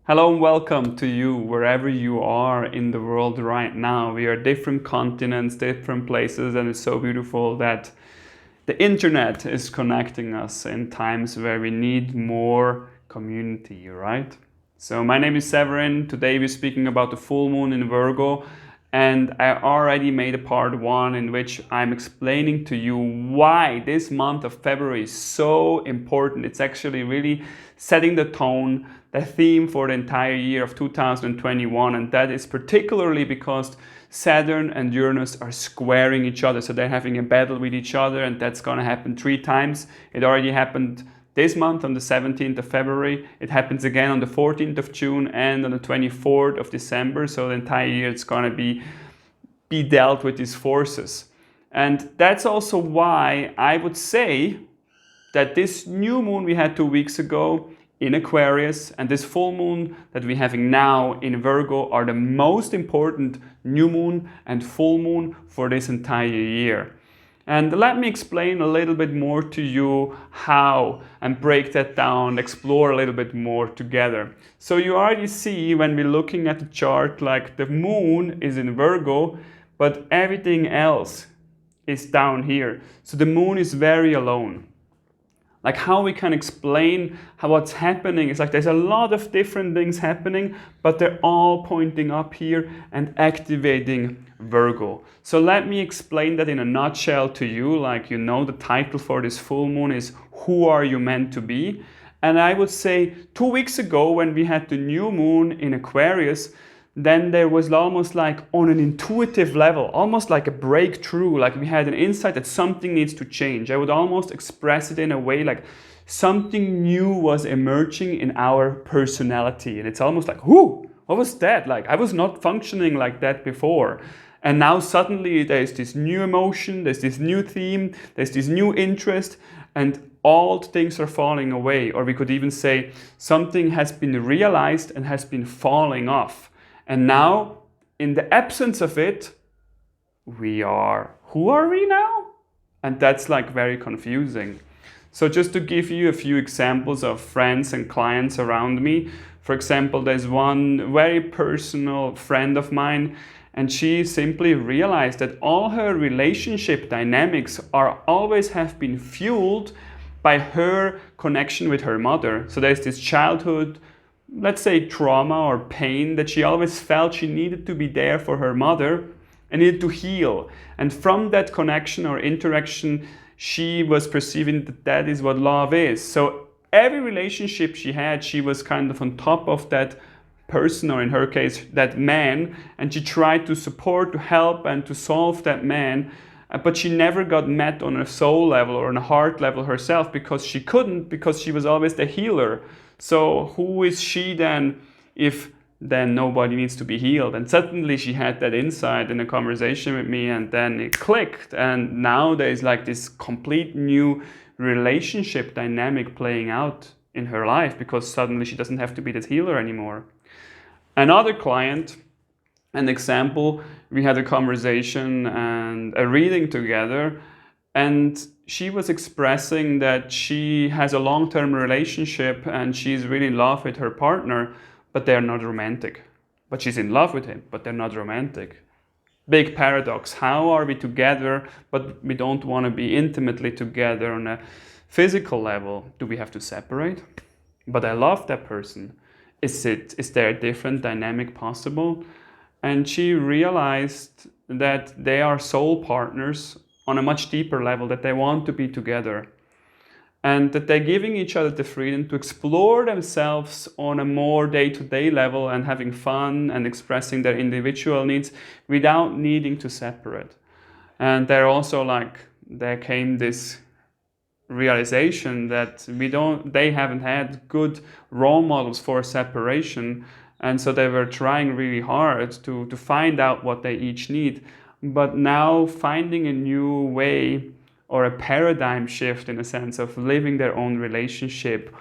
Hello and welcome to you wherever you are in the world right now. We are different continents, different places, and it's so beautiful that the internet is connecting us in times where we need more community, right? So my name is Severin. Today we're speaking about the full moon in Virgo, and I already made a part one in which I'm explaining to you why this month of February is so important. It's actually really setting the tone, the theme for the entire year of 2021, and that is particularly because Saturn and Uranus are squaring each other, so they're having a battle with each other, and that's going to happen 3 times. It already happened this month on the 17th of February. It happens again on the 14th of June and on the 24th of December. So the entire year it's going to be dealt with these forces. And that's also why I would say that this new moon we had 2 weeks ago in Aquarius and this full moon that we're having now in Virgo are the most important new moon and full moon for this entire year. And let me explain a little bit more to you how and break that down, explore a little bit more together. So you already see when we're looking at the chart, like the moon is in Virgo, but everything else is down here. So the moon is very alone. Like how we can explain what's happening is like there's a lot of different things happening, but they're all pointing up here and activating Virgo. So let me explain that in a nutshell to you. Like, you know, the title for this full moon is Who Are You Meant to Be? And I would say 2 weeks ago when we had the new moon in Aquarius, then there was almost like on an intuitive level, almost like a breakthrough, like we had an insight that something needs to change. I would almost express it in a way like something new was emerging in our personality. And it's almost like, whoo, what was that? Like I was not functioning like that before. And now suddenly there's this new emotion, there's this new theme, there's this new interest, and all things are falling away. Or we could even say something has been realized and has been falling off. And now, in the absence of it, who are we now? And that's like very confusing. So just to give you a few examples of friends and clients around me. For example, there's one very personal friend of mine, and she simply realized that all her relationship dynamics always have been fueled by her connection with her mother. So there's this childhood, let's say, trauma or pain that she always felt she needed to be there for her mother and needed to heal. And from that connection or interaction, she was perceiving that that is what love is. So every relationship she had, she was kind of on top of that person, or in her case, that man, and she tried to support, to help, and to solve that man. But she never got met on a soul level or on a heart level herself because she couldn't, because she was always the healer. So who is she then if then nobody needs to be healed? And suddenly she had that insight in a conversation with me, and then it clicked. And now there's like this complete new relationship dynamic playing out in her life because suddenly she doesn't have to be this healer anymore. Another client, an example, we had a conversation and a reading together, and she was expressing that she has a long-term relationship and she's really in love with her partner, but they're not romantic. But she's in love with him, but they're not romantic. Big paradox. How are we together, but we don't want to be intimately together on a physical level? Do we have to separate? But I love that person. Is there a different dynamic possible? And she realized that they are soul partners on a much deeper level, that they want to be together. And that they're giving each other the freedom to explore themselves on a more day-to-day level and having fun and expressing their individual needs without needing to separate. And they're also like, there came this realization that they haven't had good role models for separation. And so they were trying really hard to find out what they each need. But now finding a new way or a paradigm shift in a sense of living their own relationship,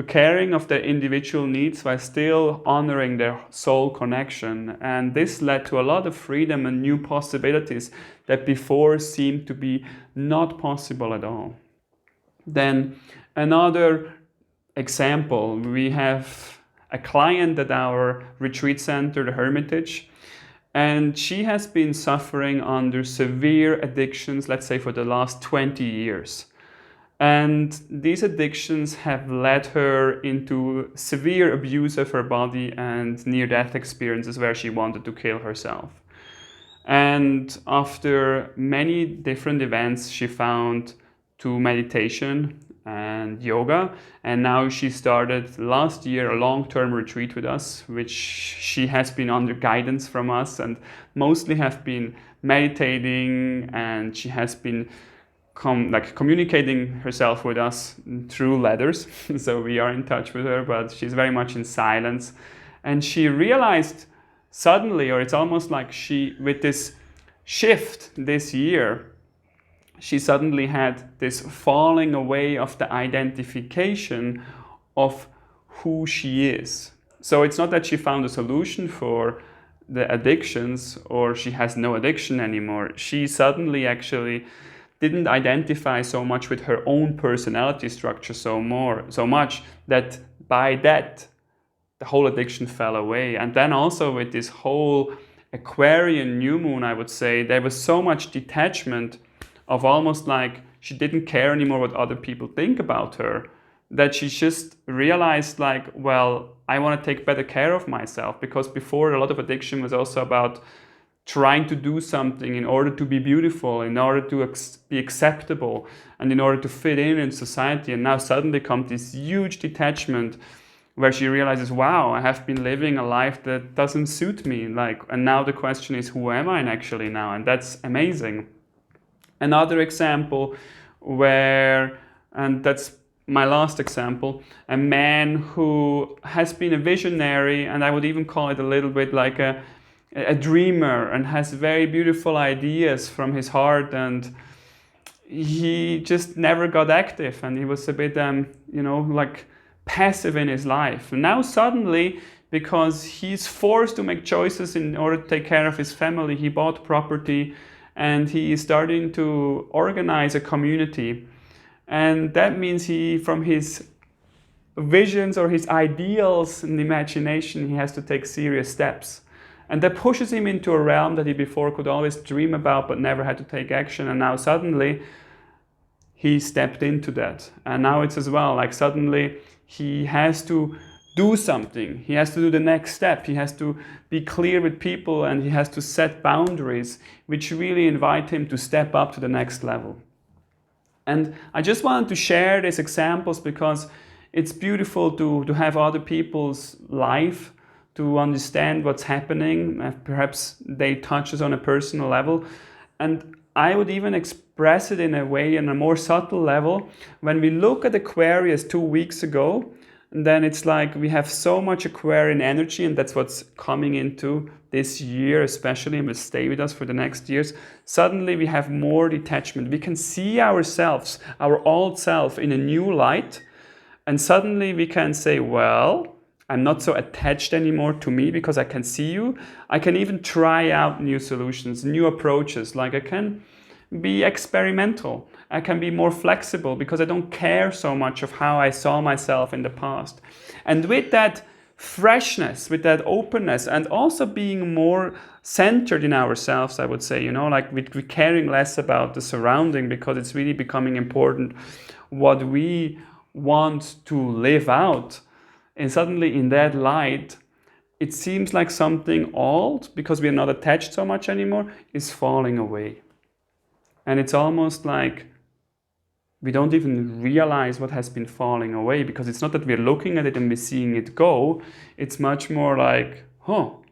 caring of their individual needs while still honoring their soul connection. And this led to a lot of freedom and new possibilities that before seemed to be not possible at all. Then another example, we have a client at our retreat center, the Hermitage. And she has been suffering under severe addictions, let's say for the last 20 years. And these addictions have led her into severe abuse of her body and near-death experiences where she wanted to kill herself. And after many different events, she found to meditation and yoga. And now she started last year a long-term retreat with us, which she has been under guidance from us and mostly have been meditating, and she has been communicating herself with us through letters. So we are in touch with her, but she's very much in silence. And she realized suddenly, or it's almost like she, with this shift this year, she suddenly had this falling away of the identification of who she is. So it's not that she found a solution for the addictions or she has no addiction anymore. She suddenly actually didn't identify so much with her own personality structure so much that by that the whole addiction fell away. And then also with this whole Aquarian new moon, I would say, there was so much detachment of almost like she didn't care anymore what other people think about her, that she just realized like, well, I want to take better care of myself. Because before, a lot of addiction was also about trying to do something in order to be beautiful, in order to be acceptable, and in order to fit in society. And now suddenly comes this huge detachment where she realizes, wow, I have been living a life that doesn't suit me. And now the question is, who am I actually now? And that's amazing. Another example and that's my last example, a man who has been a visionary, and I would even call it a little bit like a dreamer, and has very beautiful ideas from his heart, and he just never got active, and he was a bit passive in his life. And now suddenly, because he's forced to make choices in order to take care of his family, he bought property and he is starting to organize a community. And that means he, from his visions or his ideals and imagination, he has to take serious steps. And that pushes him into a realm that he before could always dream about but never had to take action. And now suddenly he stepped into that. And now it's as well, like suddenly he has to do something. He has to do the next step. He has to be clear with people, and he has to set boundaries which really invite him to step up to the next level. And I just wanted to share these examples because it's beautiful to have other people's life, to understand what's happening. Perhaps they touch us on a personal level. And I would even express it in a way, in a more subtle level. When we look at Aquarius 2 weeks ago, and then it's like we have so much Aquarian energy, and that's what's coming into this year especially, and will stay with us for the next years. Suddenly we have more detachment. We can see ourselves, our old self, in a new light, and suddenly we can say, well, I'm not so attached anymore to me because I can see you. I can even try out new solutions, new approaches. Like I can be experimental. I can be more flexible because I don't care so much of how I saw myself in the past. And with that freshness, with that openness, and also being more centered in ourselves, I would say, like we're caring less about the surrounding because it's really becoming important what we want to live out. And suddenly in that light, it seems like something old, because we are not attached so much anymore, is falling away. And it's almost like we don't even realize what has been falling away, because it's not that we're looking at it and we're seeing it go. It's much more like,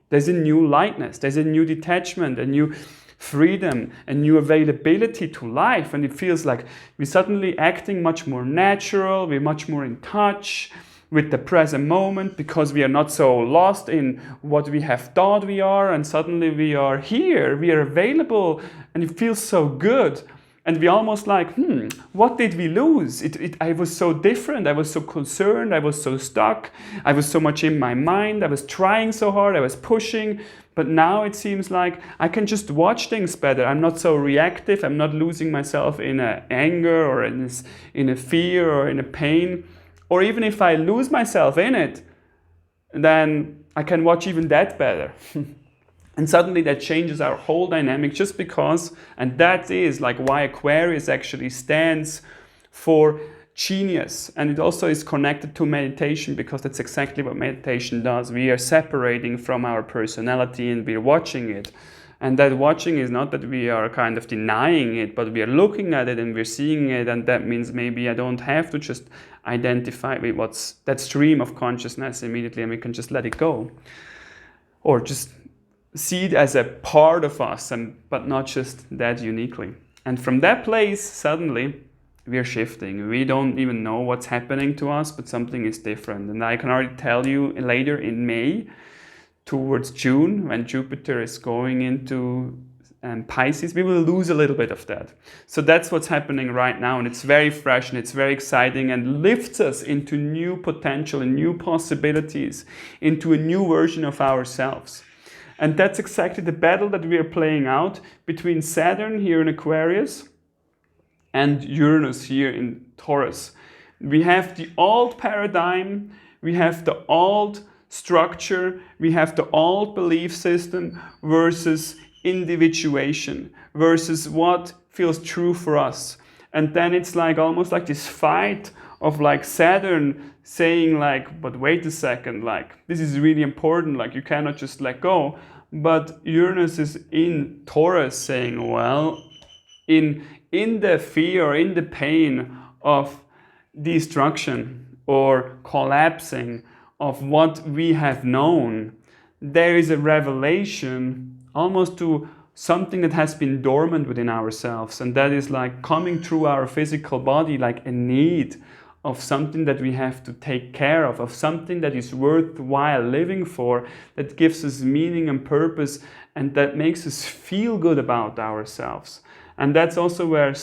there's a new lightness, there's a new detachment, a new freedom, a new availability to life. And it feels like we're suddenly acting much more natural, we're much more in touch with the present moment, because we are not so lost in what we have thought we are, and suddenly we are here, we are available, and it feels so good. And we almost like, what did we lose? I was so different, I was so concerned, I was so stuck, I was so much in my mind, I was trying so hard, I was pushing, but now it seems like I can just watch things better. I'm not so reactive, I'm not losing myself in anger or in a fear or in a pain. Or even if I lose myself in it, then I can watch even that better. And suddenly that changes our whole dynamic, just because, and that is like why Aquarius actually stands for genius. And it also is connected to meditation, because that's exactly what meditation does. We are separating from our personality and we're watching it. And that watching is not that we are kind of denying it, but we are looking at it and we're seeing it. And that means maybe I don't have to just identify with what's that stream of consciousness immediately, and we can just let it go. Or just see it as a part of us, but not just that uniquely. And from that place, suddenly, we are shifting. We don't even know what's happening to us, but something is different. And I can already tell you later in May, towards June, when Jupiter is going into Pisces, we will lose a little bit of that. So that's what's happening right now, and it's very fresh and it's very exciting and lifts us into new potential and new possibilities, into a new version of ourselves. And that's exactly the battle that we are playing out between Saturn here in Aquarius and Uranus here in Taurus. We have the old paradigm, we have the old structure, we have the old belief system versus individuation, versus what feels true for us. And then it's like almost like this fight of like Saturn saying like, but wait a second, like this is really important, like you cannot just let go. But Uranus is in Taurus saying, well, in the fear, in the pain of destruction or collapsing of what we have known, there is a revelation almost to something that has been dormant within ourselves, and that is like coming through our physical body, like a need of something that we have to take care of something that is worthwhile living for, that gives us meaning and purpose, and that makes us feel good about ourselves. And that's also where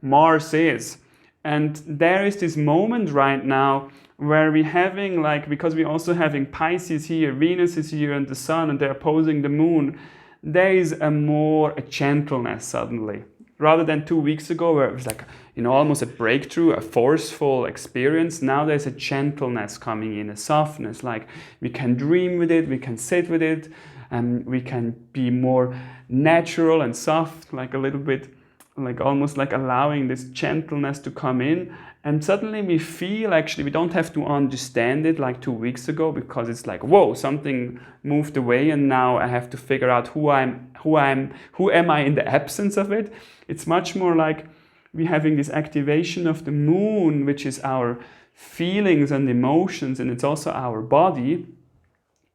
Mars is. And there is this moment right now where we're having like, because we're also having Pisces here, Venus is here and the Sun, and they're opposing the Moon, there is a gentleness suddenly. Rather than 2 weeks ago where it was like, almost a breakthrough, a forceful experience, now there's a gentleness coming in, a softness, like we can dream with it, we can sit with it, and we can be more natural and soft, like a little bit, like almost like allowing this gentleness to come in. And suddenly we feel, actually, we don't have to understand it like 2 weeks ago, because it's like, whoa, something moved away and now I have to figure out who am I in the absence of it. It's much more like we're having this activation of the Moon, which is our feelings and emotions, and it's also our body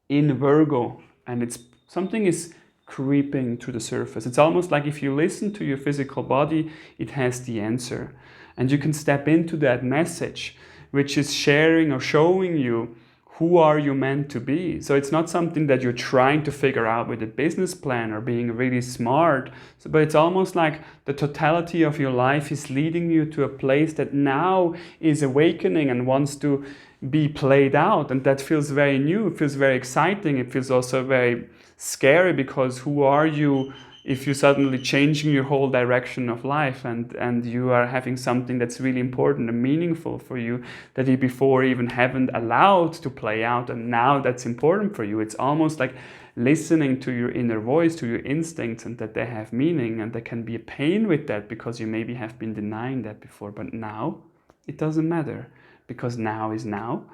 in Virgo. And it's something is creeping to the surface. It's almost like if you listen to your physical body, it has the answer. And you can step into that message, which is sharing or showing you who are you meant to be. So it's not something that you're trying to figure out with a business plan or being really smart, but it's almost like the totality of your life is leading you to a place that now is awakening and wants to be played out. And that feels very new, it feels very exciting, it feels also very scary, because who are you if you're suddenly changing your whole direction of life, and you are having something that's really important and meaningful for you that you before even haven't allowed to play out, and now that's important for you. It's almost like listening to your inner voice, to your instincts, and that they have meaning, and there can be a pain with that because you maybe have been denying that before, but now it doesn't matter, because now is now,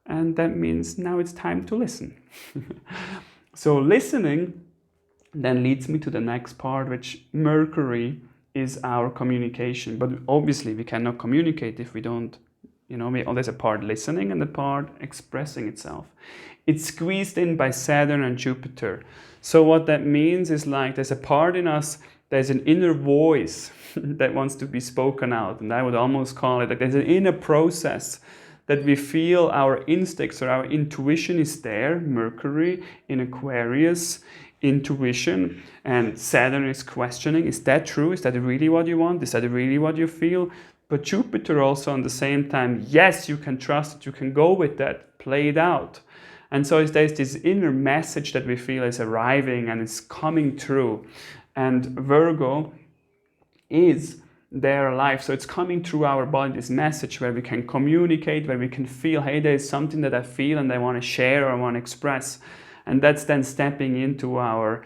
and that means now it's time to listen. So listening then leads me to the next part, which Mercury is our communication. But obviously we cannot communicate if we don't, there's a part listening and the part expressing itself. It's squeezed in by Saturn and Jupiter. So what that means is like there's a part in us, there's an inner voice that wants to be spoken out. And I would almost call it like there's an inner process that we feel our instincts or our intuition is there. Mercury in Aquarius, intuition, and Saturn is questioning, is that true? Is that really what you want? Is that really what you feel? But Jupiter also on the same time, yes, you can trust it, you can go with that, play it out. And so there's this inner message that we feel is arriving and it's coming through. And Virgo is their life. So it's coming through our body, this message where we can communicate, where we can feel, hey, there's something that I feel and I want to share or I want to express. And that's then stepping into our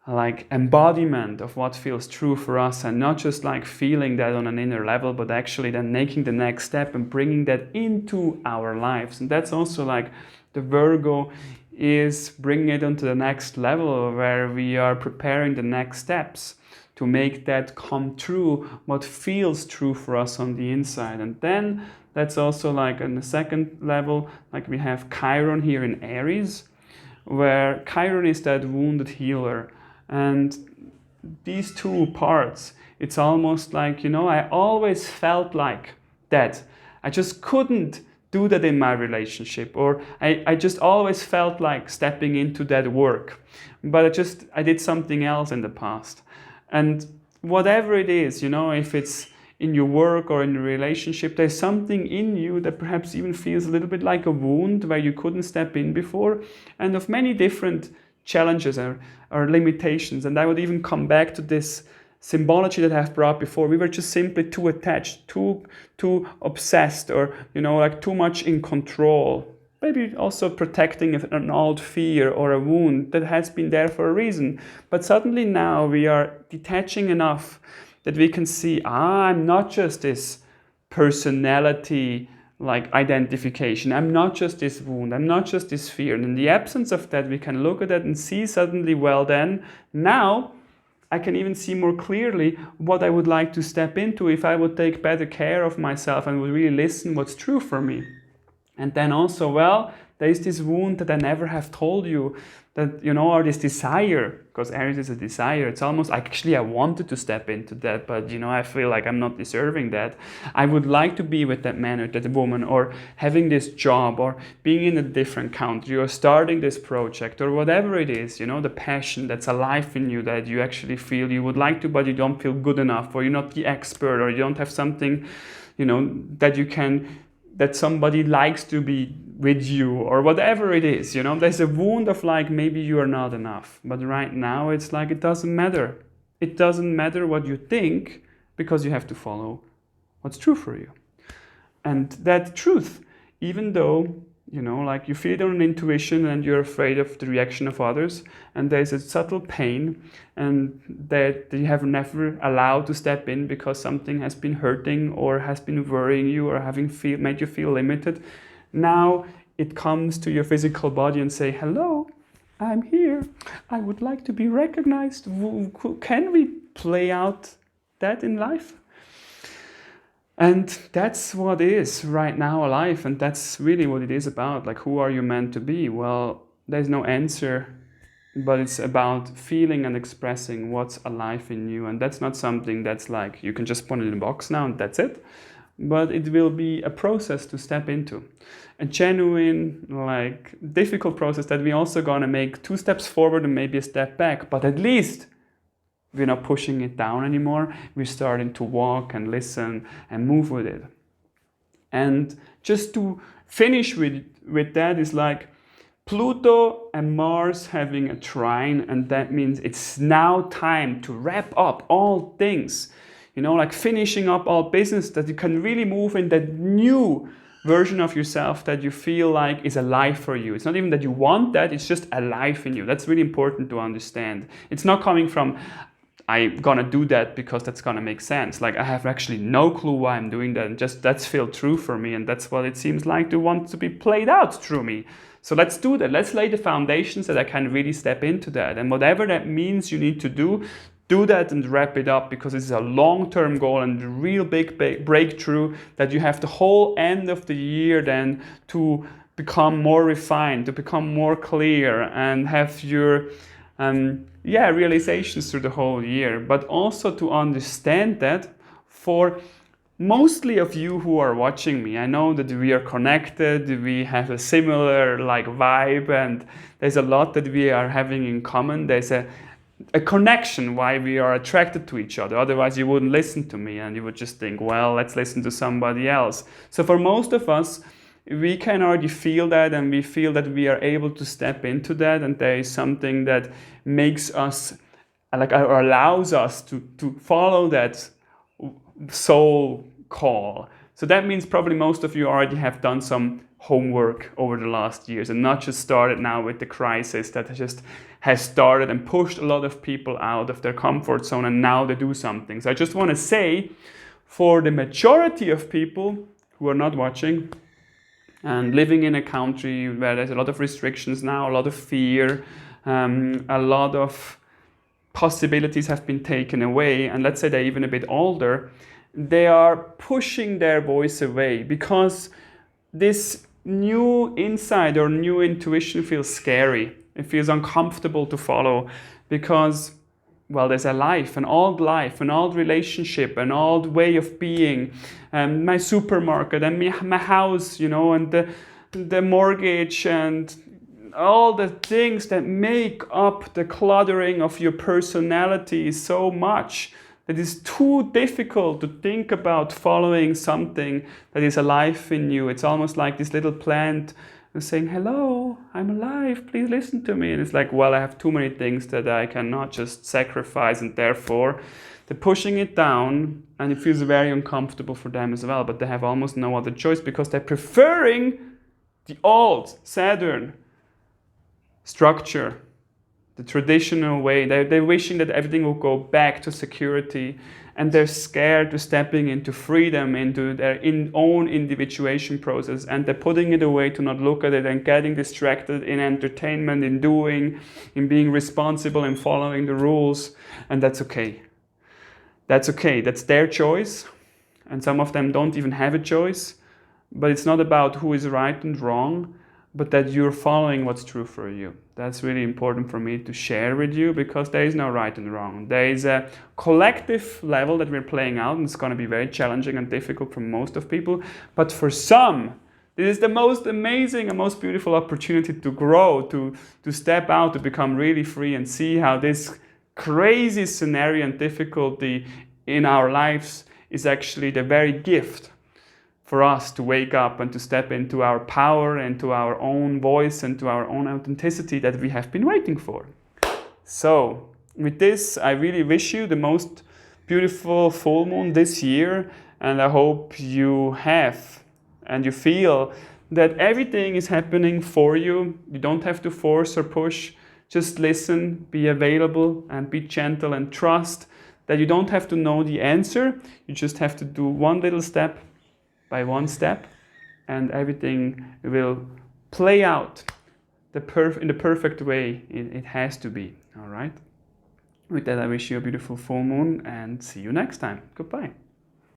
like embodiment of what feels true for us, and not just like feeling that on an inner level, but actually then making the next step and bringing that into our lives. And that's also like the Virgo is bringing it onto the next level, where we are preparing the next steps to make that come true, what feels true for us on the inside. And then that's also like on the second level, like we have Chiron here in Aries, where Chiron is that wounded healer. And these two parts, it's almost like, I always felt like that. I just couldn't do that in my relationship, or I just always felt like stepping into that work, but I did something else in the past. And whatever it is, if it's in your work or in a relationship, there's something in you that perhaps even feels a little bit like a wound where you couldn't step in before, and of many different challenges or limitations. And I would even come back to this symbology that I've brought before. We were just simply too attached, too obsessed, or like too much in control. Maybe also protecting an old fear or a wound that has been there for a reason. But suddenly now we are detaching enough that we can see, I'm not just this personality like identification. I'm not just this wound. I'm not just this fear. And in the absence of that, we can look at that and see suddenly, well then, now I can even see more clearly what I would like to step into if I would take better care of myself and would really listen what's true for me. And then also, well, there is this wound that I never have told you, that, or this desire, because Aries is a desire. It's almost like, actually, I wanted to step into that, but, I feel like I'm not deserving that. I would like to be with that man or that woman, or having this job, or being in a different country, or starting this project, or whatever it is, the passion that's alive in you that you actually feel you would like to, but you don't feel good enough, or you're not the expert, or you don't have something, that somebody likes to be with you, or whatever it is, there's a wound of like, maybe you are not enough. But right now it's like, it doesn't matter. It doesn't matter what you think, because you have to follow what's true for you. And that truth, even though, like you feel it on an intuition and you're afraid of the reaction of others, and there's a subtle pain, and that you have never allowed to step in because something has been hurting or has been worrying you or made you feel limited. Now it comes to your physical body and say, hello, I'm here. I would like to be recognized. Can we play out that in life? And that's what is right now alive, and that's really what it is about. Like, who are you meant to be? Well, there's no answer, but it's about feeling and expressing what's alive in you. And that's not something that's like, you can just put it in a box now and that's it. But it will be a process to step into. A genuine, like, difficult process that we also gonna make 2 steps forward and maybe a step back, but at least we're not pushing it down anymore. We're starting to walk and listen and move with it. And just to finish with that is like Pluto and Mars having a trine, and that means it's now time to wrap up all things. Like finishing up all business, that you can really move in that new version of yourself that you feel like is alive for you. It's not even that you want that, it's just alive in you. That's really important to understand. It's not coming from, I'm gonna do that because that's gonna make sense. Like, I have actually no clue why I'm doing that, and just that's feel true for me, and that's what it seems like to want to be played out through me. So let's do that. Let's lay the foundations that I can really step into that. And whatever that means you need to do that and wrap it up, because it's a long-term goal and a real big breakthrough that you have the whole end of the year then to become more refined, to become more clear, and have your realizations through the whole year. But also to understand that for mostly of you who are watching me, I know that we are connected, we have a similar like vibe, and there's a lot that we are having in common. There's a connection why we are attracted to each other. Otherwise you wouldn't listen to me and you would just think, well, let's listen to somebody else. So for most of us, we can already feel that, and we feel that we are able to step into that, and there is something that makes us, like, or allows us to follow that soul call. So that means probably most of you already have done some homework over the last years and not just started now with the crisis that just has started and pushed a lot of people out of their comfort zone, and now they do something. So I just want to say, for the majority of people who are not watching and living in a country where there's a lot of restrictions now, a lot of fear, a lot of possibilities have been taken away, and let's say they're even a bit older, they are pushing their voice away because this new insight or new intuition feels scary. It feels uncomfortable to follow because, well, there's a life, an old relationship, an old way of being, my supermarket and my house, you know, and the mortgage and all the things that make up the cluttering of your personality so much that it's too difficult to think about following something that is alive in you. It's almost like this little plant saying, hello, I'm alive, please listen to me. And it's like, well, I have too many things that I cannot just sacrifice, and therefore they're pushing it down, and it feels very uncomfortable for them as well. But they have almost no other choice because they're preferring the old Saturn structure, the traditional way. They're wishing that everything will go back to security, and they're scared to stepping into freedom, into their own individuation process, and they're putting it away to not look at it and getting distracted in entertainment, in doing, in being responsible and following the rules, and that's okay. That's okay, that's their choice, and some of them don't even have a choice, but it's not about who is right and wrong, but that you're following what's true for you. That's really important for me to share with you, because there is no right and wrong. There is a collective level that we're playing out, and it's going to be very challenging and difficult for most of people. But for some, this is the most amazing and most beautiful opportunity to grow, to step out, to become really free and see how this crazy scenario and difficulty in our lives is actually the very gift for us to wake up and to step into our power and to our own voice and to our own authenticity that we have been waiting for. So with this, I really wish you the most beautiful full moon this year, and I hope you have and you feel that everything is happening for you. You don't have to force or push. Just listen, be available, and be gentle, and trust that you don't have to know the answer. You just have to do one little step by one step, and everything will play out in the perfect way it has to be. All right? With that, I wish you a beautiful full moon, and see you next time. Goodbye.